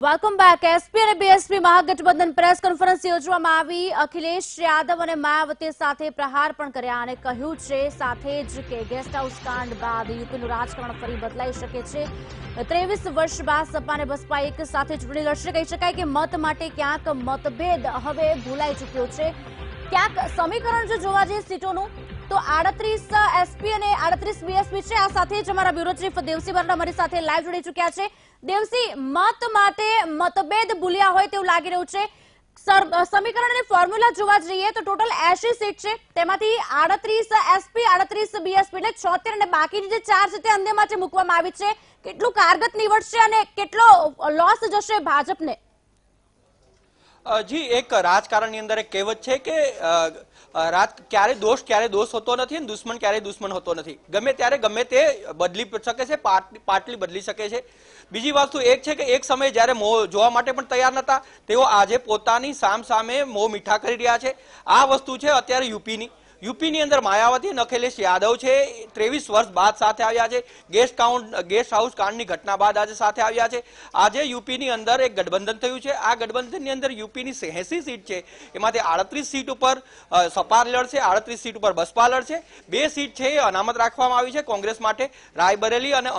Welcome back. SP અને BSP મહાગઠબંધન press conference યોજવામાં આવી। અખિલેશ યાદવ અને માયાવતી સાથે પ્રહાર પણ કર્યા અને કહ્યું છે સાથે જ કે ગેસ્ટ હાઉસ કાંડ બાદ યુપીનું રાજકારણ ફરી બદલાઈ શકે છે। 23 વર્ષ બાદ સપા અને બસપા એક સાથે ચૂંટણી લડશે। કહી શકાય કે મત માટે ક્યાંક મતભેદ હવે ભૂલાઈ ચૂક્યો છે। ક્યાંક સમીકરણ જો જોવા જઈએ સીટોનું તો 38 એસપી અને 38 બીએસપી છે। આ સાથે જ અમારા બ્યુરો ચીફ દેવસી બરાડા અમારી સાથે લાઈવ જોડી ચૂક્યા છે। દેવસી, મત માટે મતભેદ ભૂલ્યા હોય તેવું લાગી રહ્યું છે। સમીકરણ અને ફોર્મ્યુલા જોવા જઈએ તો ટોટલ 80 સીટ છે, તેમાંથી 38 એસપી 38 બીએસપી એટલે 76 અને બાકીની જે 4 છે તે અન્ય માટે મૂકવામાં આવી છે। કેટલું કારગત નીવડશે અને કેટલો લોસ જશે ભાજપને? જી, એક રાજકારણની અંદર એક કહેવત છે કે ક્યારે દોષ હોતો નથી અને દુશ્મન ક્યારે દુશ્મન હોતો નથી। ગમે ત્યારે ગમે તે બદલી શકે છે, પાટલી બદલી શકે છે। બીજી વસ્તુ એક છે કે એક સમય જ્યારે મોં જોવા માટે પણ તૈયાર નહોતા તેઓ આજે પોતાની સામે મોં મીઠા કરી રહ્યા છે। આ વસ્તુ છે અત્યારે યુપીની અંદર માયાવતી અને અખિલેશ યાદવ છે 23 વર્ષ બાદ સાથે આવ્યા છે। ગેસ્ટ હાઉસ કાંડની ઘટના બાદ આજે સાથે આવ્યા છે। આજે યુપીની અંદર એક ગઠબંધન થયું છે। આ ગઠબંધનની અંદર યુપીની 80 સીટ છે, એમાંથી 38 સીટ ઉપર સપા લડશે, 38 સીટ ઉપર બસપા લડશે। 2 સીટ છે એ અનામત રાખવામાં આવી છે કોંગ્રેસ માટે, રાયબરેલી અને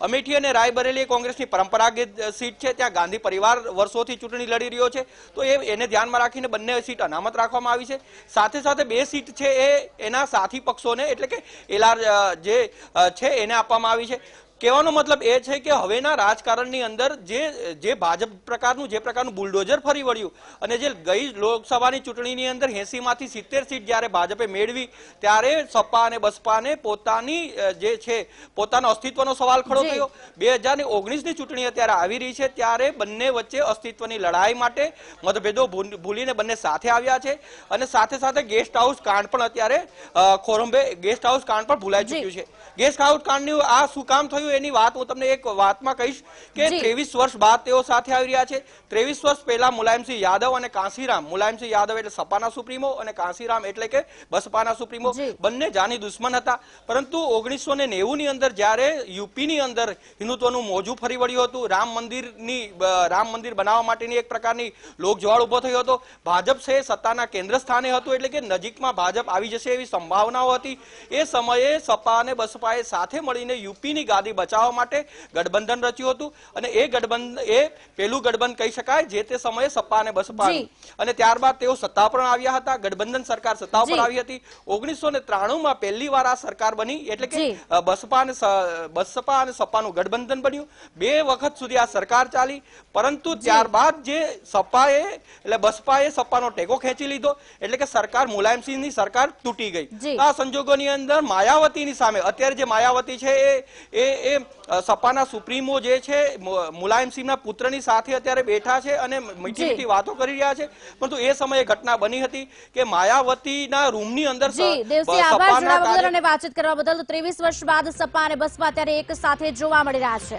અમેઠી અને રાયબરેલી કોંગ્રેસની પરંપરાગત સીટ છે। ત્યાં ગાંધી પરિવાર વર્ષોથી ચૂંટણી લડી રહ્યો છે, તો એને ધ્યાનમાં રાખીને બંને સીટ અનામત રાખવામાં આવી છે। સાથે સાથે 2 સીટ છે એના સાથી પક્ષોને એટલે કે એલઆર જે છે એને આપવામાં આવી છે। કહેવાનો મતલબ એ છે કે હવેના રાજકારણની અંદર જે ભાજપ પ્રકારનું બુલડોઝર ફરી વળ્યું અને જે ગઈ લોકસભાની ચૂંટણીની અંદર 80 માંથી 70 સીટ જ્યારે ભાજપે મેળવી ત્યારે સપા અને બસપાને પોતાની જે છે પોતાના અસ્તિત્વનો સવાલ ખડો થયો। 2019ની ચૂંટણી અત્યારે આવી રહી છે ત્યારે બંને વચ્ચે અસ્તિત્વની લડાઈ માટે મતભેદો ભૂલીને બંને સાથે આવ્યા છે અને સાથે સાથે ગેસ્ટ હાઉસ કાંડ પણ અત્યારે ખોરંભે ગેસ્ટ હાઉસ કાંડ પણ ભૂલાઈ ચૂક્યું છે। ગેસ્ટ હાઉસ કાંડનું આ શું કામ થયું એની વાત હું તમને એક વાતમાં કહીશ કે 23 વર્ષ બાદ તેઓ સાથે આવી રહ્યા છે। 23 વર્ષ પહેલા મુલાયમસિંહ યાદવ અને કાંસીરામ, મુલાયમસિંહ યાદવ એટલે સપાના સુપ્રીમો અને કાંસીરામ એટલે કે બસપાના સુપ્રીમો, બંને જાની દુશ્મન હતા। પરંતુ 1990 ની અંદર જ્યારે યુપીની અંદર હિન્દુત્વનું મોજું ફરી વળ્યું હતું, રામ મંદિર બનાવવા માટેની એક પ્રકારની લોકજવાળ ઉભો થયો હતો, ભાજપ છે સત્તાના કેન્દ્ર સ્થાને હતું એટલે કે નજીકમાં ભાજપ આવી જશે એવી સંભાવનાઓ હતી। એ સમયે સપા અને બસપાએ સાથે મળીને યુપીની ગાદી બચાવવા માટે ગઠબંધન રચ્યું હતું અને એ પહેલું ગઠબંધન કહી શકાય જે તે સમયે સપા અને બસપાનું। અને ત્યારબાદ તેઓ સત્તા પર આવ્યા હતા, ગઠબંધન સરકાર સત્તા પર આવી હતી। 1993માં પહેલી વાર આ સરકાર બની એટલે કે બસપા અને સપાનું ગઠબંધન બન્યું। 2 વખત સુધી આ સરકાર ચાલી, પરંતુ ત્યારબાદ જે બસપાએ સપાનો ટેકો ખેંચી લીધો એટલે કે સરકાર મુલાયમસિંહની સરકાર તૂટી ગઈ। આ સંજોગોની અંદર માયાવતીની સામે અત્યારે જે માયાવતી છે એ સપાના સુપ્રીમો જે છે મુલાયમસિંહના પુત્રની સાથે અત્યારે બેઠા છે અને મીઠી મીઠી વાતો કરી રહ્યા છે। પરંતુ એ સમયે ઘટના બની હતી કે માયાવતીના રૂમની અંદર વાતચીત કરવા બદલ 23 વર્ષ બાદ સપા અને બસપા અત્યારે એક સાથે જોવા મળી રહ્યા છે।